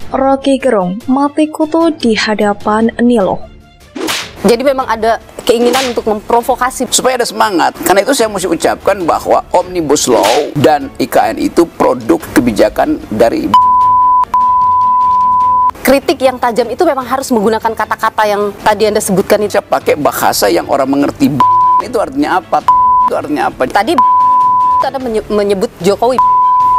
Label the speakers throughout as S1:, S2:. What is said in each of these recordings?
S1: Rocky Gerung mati kutu di hadapan Nilo.
S2: Jadi memang ada keinginan untuk memprovokasi
S3: supaya ada semangat. Karena itu saya mesti ucapkan bahwa Omnibus Law dan IKN itu produk kebijakan dari
S2: kritik yang tajam itu memang harus menggunakan kata-kata yang tadi Anda sebutkan itu.
S3: Saya pakai bahasa yang orang mengerti. Itu artinya apa? Itu artinya apa?
S2: Tadi Anda menyebut Jokowi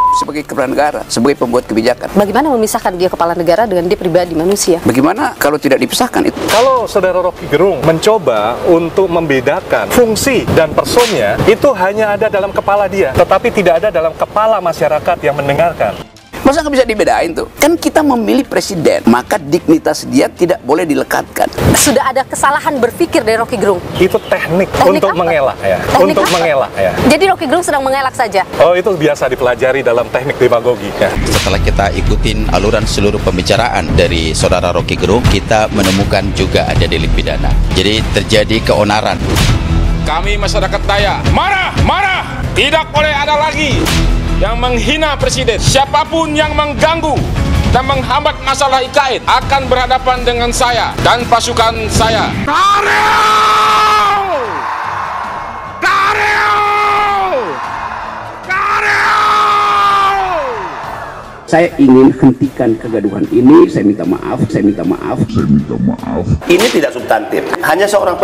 S3: sebagai kepala negara, sebagai pembuat kebijakan.
S2: Bagaimana memisahkan dia kepala negara dengan dia pribadi manusia?
S3: Bagaimana kalau tidak dipisahkan itu?
S4: Kalau saudara Rocky Gerung mencoba untuk membedakan fungsi dan personnya, itu hanya ada dalam kepala dia, tetapi tidak ada dalam kepala masyarakat yang mendengarkan.
S3: Masa nggak bisa dibedain tuh? Kan kita memilih presiden, maka dignitas dia tidak boleh dilekatkan.
S2: Sudah ada kesalahan berpikir dari Rocky Gerung.
S4: Itu teknik untuk
S2: apa?
S4: mengelak ya.
S2: Teknik
S4: untuk
S2: apa?
S4: mengelak ya.
S2: Jadi Rocky Gerung sedang mengelak saja.
S4: Oh, itu biasa dipelajari dalam teknik demagogi ya.
S5: Setelah kita ikutin aluran seluruh pembicaraan dari saudara Rocky Gerung, kita menemukan juga ada delik pidana. Jadi terjadi keonaran.
S6: Kami masyarakat Dayak marah, tidak boleh ada lagi yang menghina presiden. Siapapun yang mengganggu dan menghambat masalah IKN akan berhadapan dengan saya dan pasukan saya.
S3: Saya ingin hentikan kegaduhan ini. Saya minta maaf.
S7: Ini tidak substantif. Hanya seorang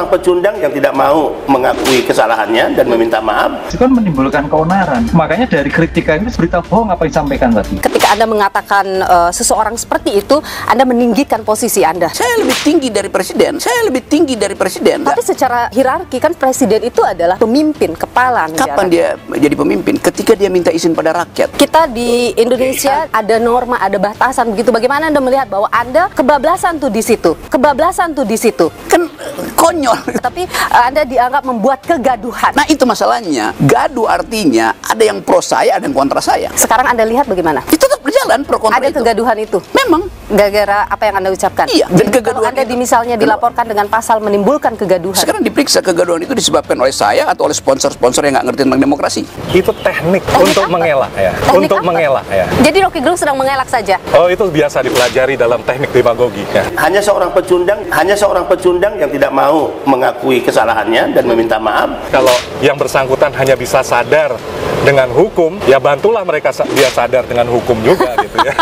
S7: pecundang yang tidak mau mengakui kesalahannya dan meminta maaf.
S8: Itu kan menimbulkan keonaran. Makanya dari kritikan itu berita bohong apa yang disampaikan tadi.
S2: Ketika Anda mengatakan seseorang seperti itu, Anda meninggikan posisi Anda.
S3: Saya lebih tinggi dari presiden.
S2: Tapi secara hierarki kan presiden itu adalah pemimpin, kepala negara.
S3: Kapan dia jadi pemimpin? Ketika dia minta izin pada rakyat.
S2: Kita di Indonesia ada norma, ada batasan begitu. Bagaimana Anda melihat bahwa Anda kebablasan tuh di situ?
S3: Kan konyol.
S2: Tapi Anda dianggap membuat kegaduhan.
S3: Nah, itu masalahnya. Gaduh artinya ada yang pro saya, ada yang kontra saya.
S2: Sekarang Anda lihat bagaimana?
S3: Itu tetap berjalan pro kontra
S2: Ada
S3: itu.
S2: kegaduhan itu.
S3: Memang.
S2: Gara-gara apa yang Anda ucapkan.
S3: Iya. Dan
S2: Jadi kalau
S3: kegaduhan
S2: Anda misalnya dilaporkan dengan pasal menimbulkan kegaduhan.
S3: Sekarang diperiksa kegaduhan itu disebabkan oleh saya atau oleh sponsor-sponsor yang nggak ngerti tentang demokrasi.
S4: Itu teknik untuk
S2: apa?
S4: mengelak ya.
S2: Teknik
S4: Untuk
S2: apa?
S4: mengelak ya.
S2: Jadi Rocky Gerung sedang mengelak saja.
S4: Oh, itu biasa dipelajari dalam teknik demagogi ya.
S7: Hanya seorang pecundang yang tidak mau mengakui kesalahannya dan meminta maaf.
S4: Kalau yang bersangkutan hanya bisa sadar dengan hukum, ya bantulah mereka dia sadar dengan hukum juga gitu ya.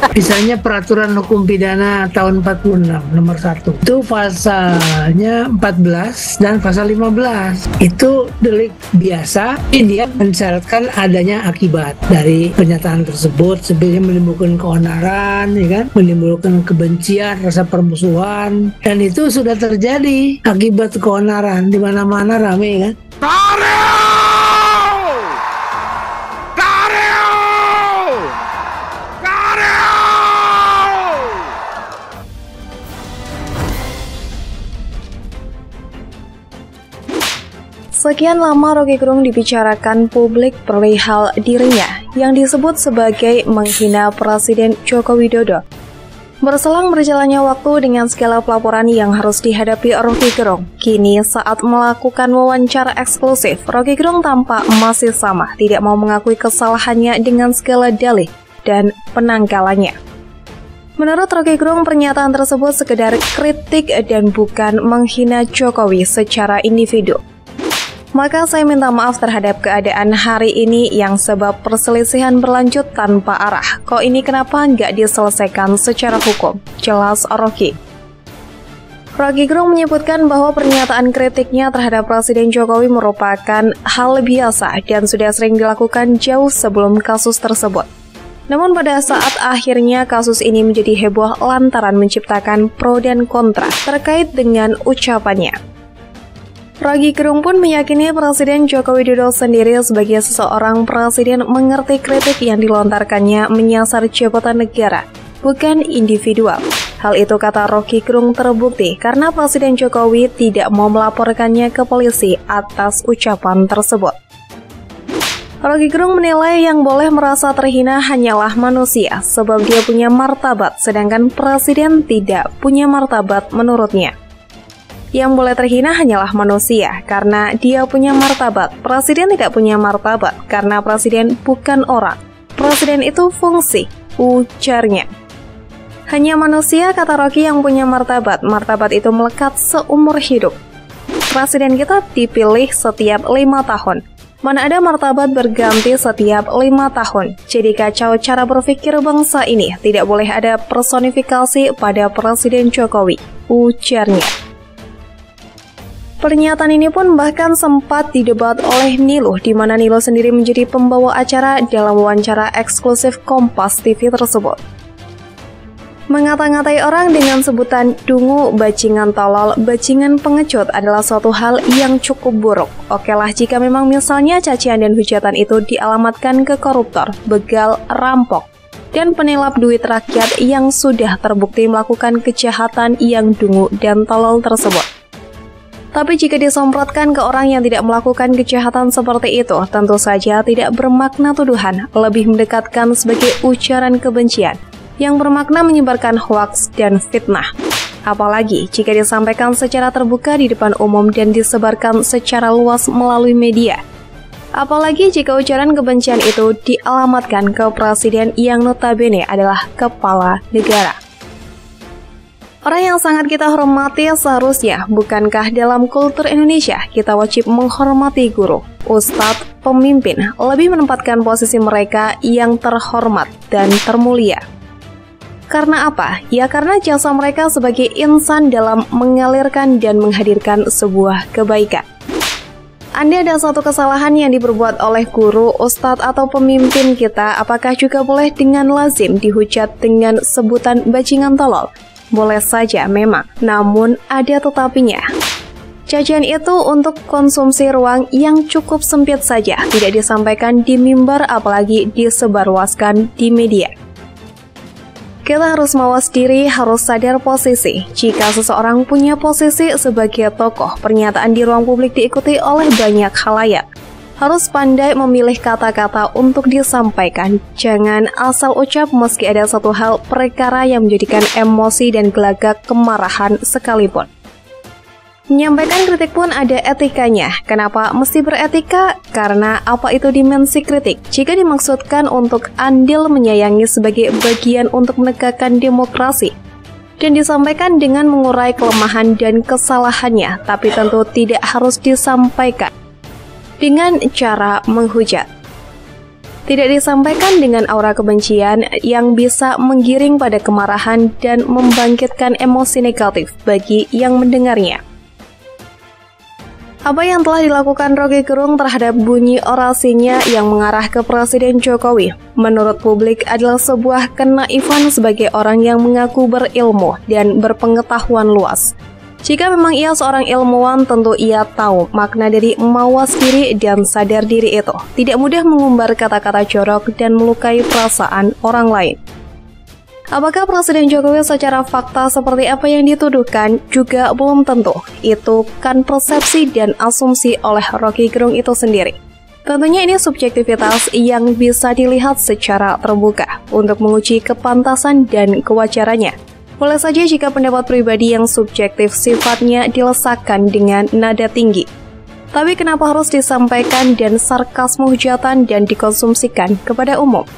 S9: Misalnya peraturan hukum pidana tahun 46 nomor 1 itu pasalnya 14 dan pasal 15 itu delik biasa. Dia mensyaratkan adanya akibat dari pernyataan tersebut sebenarnya menimbulkan keonaran, ya kan, menimbulkan kebencian, rasa permusuhan, dan itu sudah terjadi akibat keonaran di mana-mana rame kan.
S1: Sekian lama Rocky Gerung dibicarakan publik perihal dirinya yang disebut sebagai menghina Presiden Joko Widodo. Berselang berjalannya waktu dengan segala pelaporan yang harus dihadapi Rocky Gerung, kini saat melakukan wawancara eksklusif, Rocky Gerung tampak masih sama, tidak mau mengakui kesalahannya dengan segala dalih dan penanggalannya. Menurut Rocky Gerung, pernyataan tersebut sekedar kritik dan bukan menghina Jokowi secara individu. Maka saya minta maaf terhadap keadaan hari ini yang sebab perselisihan berlanjut tanpa arah. Kok ini kenapa nggak diselesaikan secara hukum? Jelas Rocky. Rocky Gerung menyebutkan bahwa pernyataan kritiknya terhadap Presiden Jokowi merupakan hal biasa dan sudah sering dilakukan jauh sebelum kasus tersebut. Namun pada saat akhirnya kasus ini menjadi heboh lantaran menciptakan pro dan kontra terkait dengan ucapannya. Rocky Gerung pun meyakini Presiden Joko Widodo sendiri sebagai seseorang presiden mengerti kritik yang dilontarkannya menyasar jabatan negara, bukan individual. Hal itu, kata Rocky Gerung, terbukti karena Presiden Jokowi tidak mau melaporkannya ke polisi atas ucapan tersebut. Rocky Gerung menilai yang boleh merasa terhina hanyalah manusia sebab dia punya martabat, sedangkan presiden tidak punya martabat menurutnya. Yang boleh terhina hanyalah manusia karena dia punya martabat. Presiden tidak punya martabat karena presiden bukan orang. Presiden itu fungsi. ujarnya. Hanya manusia, kata Rocky, yang punya martabat. Martabat itu melekat seumur hidup. Presiden kita dipilih setiap 5 tahun. Mana ada martabat berganti setiap 5 tahun. Jadi kacau cara berpikir bangsa ini. Tidak boleh ada personifikasi pada Presiden Jokowi, ujarnya. Pernyataan ini pun bahkan sempat didebat oleh Niluh, di mana Niluh sendiri menjadi pembawa acara dalam wawancara eksklusif Kompas TV tersebut. Mengata-ngatai orang dengan sebutan dungu, bajingan tolol, bajingan pengecut adalah suatu hal yang cukup buruk. Okelah jika memang misalnya cacian dan hujatan itu dialamatkan ke koruptor, begal, rampok, dan penilap duit rakyat yang sudah terbukti melakukan kejahatan yang dungu dan tolol tersebut. Tapi jika disemprotkan ke orang yang tidak melakukan kejahatan seperti itu, tentu saja tidak bermakna tuduhan, lebih mendekatkan sebagai ujaran kebencian yang bermakna menyebarkan hoaks dan fitnah. Apalagi jika disampaikan secara terbuka di depan umum dan disebarkan secara luas melalui media. Apalagi jika ujaran kebencian itu dialamatkan ke presiden yang notabene adalah kepala negara. Orang yang sangat kita hormati seharusnya, bukankah dalam kultur Indonesia kita wajib menghormati guru, ustadz, pemimpin, lebih menempatkan posisi mereka yang terhormat dan termulia. Karena apa? Ya karena jasa mereka sebagai insan dalam mengalirkan dan menghadirkan sebuah kebaikan. Anda ada satu kesalahan yang diperbuat oleh guru, ustadz, atau pemimpin kita, apakah juga boleh dengan lazim dihujat dengan sebutan bajingan tolol? Boleh saja memang, namun ada tetapinya. Cacian itu untuk konsumsi ruang yang cukup sempit saja, tidak disampaikan di mimbar apalagi disebarluaskan di media. Kita harus mawas diri, harus sadar posisi. Jika seseorang punya posisi sebagai tokoh, pernyataan di ruang publik diikuti oleh banyak khalayak. Harus pandai memilih kata-kata untuk disampaikan. Jangan asal ucap meski ada satu hal perkara yang menjadikan emosi dan gelagak kemarahan sekalipun. Menyampaikan kritik pun ada etikanya. Kenapa mesti beretika? Karena apa itu dimensi kritik? Jika dimaksudkan untuk andil menyayangi sebagai bagian untuk menegakkan demokrasi, dan disampaikan dengan mengurai kelemahan dan kesalahannya, tapi tentu tidak harus disampaikan dengan cara menghujat. Tidak disampaikan dengan aura kebencian yang bisa menggiring pada kemarahan dan membangkitkan emosi negatif bagi yang mendengarnya. Apa yang telah dilakukan Rocky Gerung terhadap bunyi orasinya yang mengarah ke Presiden Jokowi, menurut publik adalah sebuah kenaifan sebagai orang yang mengaku berilmu dan berpengetahuan luas. Jika memang ia seorang ilmuwan, tentu ia tahu makna dari mawas diri dan sadar diri itu. Tidak mudah mengumbar kata-kata jorok dan melukai perasaan orang lain. Apakah Presiden Jokowi secara fakta seperti apa yang dituduhkan? Juga belum tentu. Itu kan persepsi dan asumsi oleh Rocky Gerung itu sendiri. Tentunya ini subjektivitas yang bisa dilihat secara terbuka untuk menguji kepantasan dan kewajarannya. Boleh saja jika pendapat pribadi yang subjektif sifatnya dilesakkan dengan nada tinggi. Tapi kenapa harus disampaikan dan sarkasme hujatan dan dikonsumsikan kepada umum?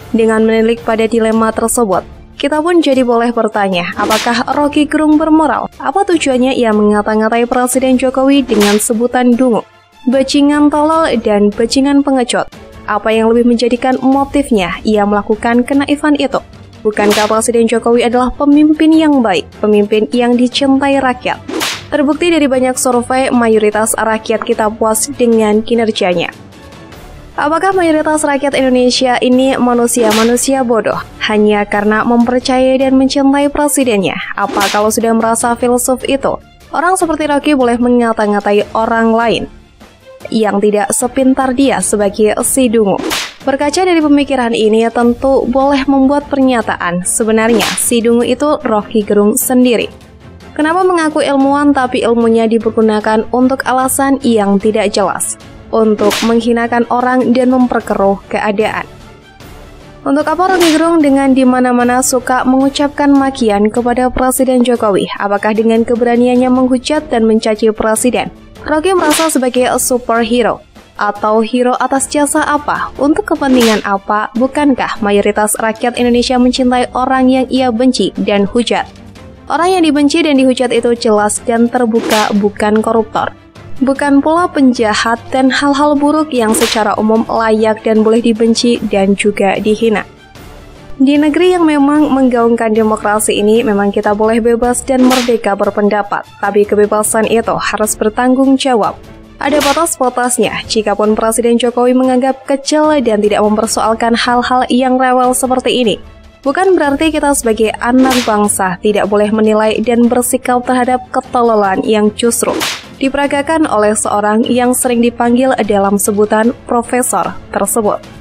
S1: Dengan menilik pada dilema tersebut, kita pun jadi boleh bertanya, apakah Rocky Gerung bermoral? Apa tujuannya ia mengata-ngatai Presiden Jokowi dengan sebutan dungu, bajingan tolol, dan bajingan pengecut? Apa yang lebih menjadikan motifnya ia melakukan kenaifan itu? Bukankah Presiden Jokowi adalah pemimpin yang baik, pemimpin yang dicintai rakyat? Terbukti dari banyak survei, mayoritas rakyat kita puas dengan kinerjanya. Apakah mayoritas rakyat Indonesia ini manusia-manusia bodoh hanya karena mempercayai dan mencintai presidennya? Apa kalau sudah merasa filsuf itu, orang seperti Rocky boleh mengata-ngatai orang lain yang tidak sepintar dia sebagai si dungu? Berkaca dari pemikiran ini, tentu boleh membuat pernyataan, sebenarnya si dungu itu Rocky Gerung sendiri. Kenapa mengaku ilmuwan tapi ilmunya dipergunakan untuk alasan yang tidak jelas? Untuk menghinakan orang dan memperkeruh keadaan. Untuk apa Rocky Gerung dengan dimana-mana suka mengucapkan makian kepada Presiden Jokowi? Apakah dengan keberaniannya menghujat dan mencaci Presiden, Rocky merasa sebagai superhero? Atau hero atas jasa apa? Untuk kepentingan apa? Bukankah mayoritas rakyat Indonesia mencintai orang yang ia benci dan hujat? Orang yang dibenci dan dihujat itu jelas dan terbuka bukan koruptor. Bukan pula penjahat dan hal-hal buruk yang secara umum layak dan boleh dibenci dan juga dihina. Di negeri yang memang menggaungkan demokrasi ini, memang kita boleh bebas dan merdeka berpendapat, tapi kebebasan itu harus bertanggung jawab. Ada batas-batasnya, jikapun Presiden Jokowi menganggap kecil dan tidak mempersoalkan hal-hal yang rewel seperti ini. Bukan berarti kita sebagai anak bangsa tidak boleh menilai dan bersikap terhadap ketololan yang justru diperagakan oleh seorang yang sering dipanggil dalam sebutan profesor tersebut.